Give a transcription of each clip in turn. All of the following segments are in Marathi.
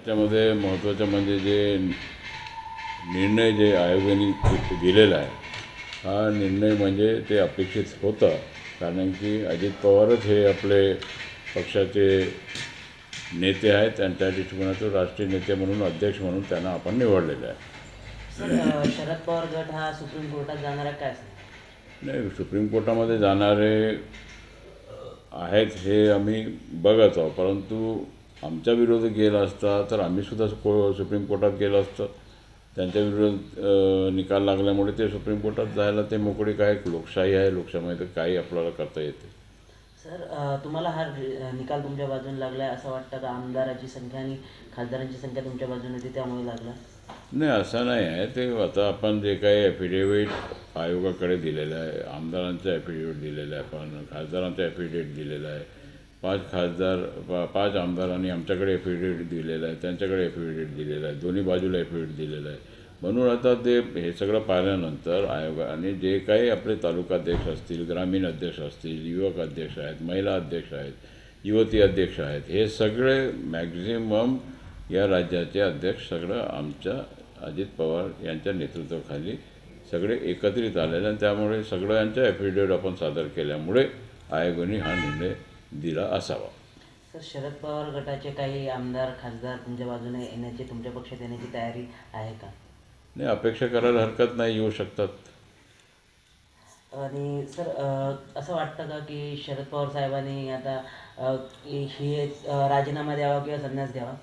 त्याच्यामध्ये महत्त्वाचं म्हणजे जे निर्णय जे आयोगाने दिलेला आहे, हा निर्णय म्हणजे ते अपेक्षित होतं. कारण की अजित पवारच हे आपले पक्षाचे नेते आहेत आणि त्या दृष्टिकोनातून राष्ट्रीय नेते म्हणून, अध्यक्ष म्हणून त्यांना आपण निवडलेलं आहे. सर, शरद पवार गट हा सुप्रीम कोर्टात जाणार आहे काय? नाही, सुप्रीम कोर्टामध्ये जाणारे आहेत हे आम्ही बघत आहोत, परंतु आमच्या विरोधात गेला असता तर आम्हीसुद्धा सुप्रीम कोर्टात गेलो असतं. त्यांच्या विरोधात निकाल लागल्यामुळे ते सुप्रीम कोर्टात जायला ते मोकळी. काय लोकशाही आहे, लोकशाहीमध्ये काही आपल्याला करता येते. सर, तुम्हाला हा निकाल तुमच्या बाजूने लागला आहे असं वाटतं का? आमदाराची संख्या आणि खासदारांची संख्या तुमच्या बाजूने होती त्यामुळे लागला? नाही, असं नाही आहे. ते आता आपण जे काही ॲफिडेविट आयोगाकडे दिलेलं आहे, आमदारांचं ॲफिडेविट दिलेलं आहे, आपण खासदारांचं ॲफिडेविट दिलेलं आहे. 5 आमदारांनी आमच्याकडे ॲफिडेविट दिलेलं आहे, त्यांच्याकडे ॲफिडेविट दिलेलं आहे, दोन्ही बाजूला ॲफिडेविट दिलेलं आहे. म्हणून आता ते हे सगळं पाहिल्यानंतर आयोगाने जे काही आपले तालुकाध्यक्ष असतील, ग्रामीण अध्यक्ष असतील, युवक अध्यक्ष आहेत, महिला अध्यक्ष आहेत, युवती अध्यक्ष आहेत, हे सगळे मॅक्झिमम या राज्याचे अध्यक्ष सगळं आमच्या अजित पवार यांच्या नेतृत्वाखाली सगळे एकत्रित आलेले, आणि त्यामुळे सगळ्यांच्या ॲफिडेविट आपण सादर केल्यामुळे आयोगाने हा निर्णय दिला असावा. सर, शरद पवार गटाचे काही आमदार खासदार तुमच्या बाजूने येण्याची, तुमच्या पक्षात येण्याची तयारी आहे का? नाही, अपेक्षा करायला हरकत नाही, येऊ शकतात. आणि सर, असं वाटतं का की शरद पवार साहेबांनी आता राजीनामा द्यावा किंवा संन्यास घ्यावा?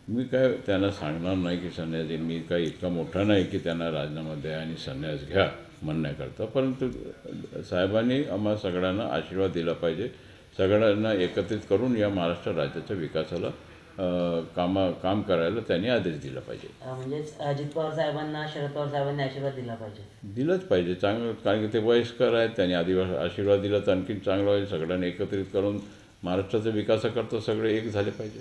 मी काय त्यांना सांगणार नाही की संन्यास देईन. मी काही इतका मोठा नाही की त्यांना राजीनामा द्या आणि संन्यास घ्या म्हणण्याकरता, परंतु साहेबांनी आम्हा सगळ्यांना आशीर्वाद दिला पाहिजे. सगळ्यांना एकत्रित करून या महाराष्ट्र राज्याच्या विकासाला काम करायला त्यांनी आदेश दिला पाहिजे. म्हणजेच अजित पवार साहेबांना शरद पवार साहेबांनी आशीर्वाद दिला पाहिजे. दिलंच पाहिजे, चांगलं. कारण की ते वयस्कर आहेत, त्यांनी आशीर्वाद दिला तर आणखीन चांगलं होईल. सगळ्यांनी एकत्रित करून महाराष्ट्राचा विकासाकरता सगळे एक झाले पाहिजे.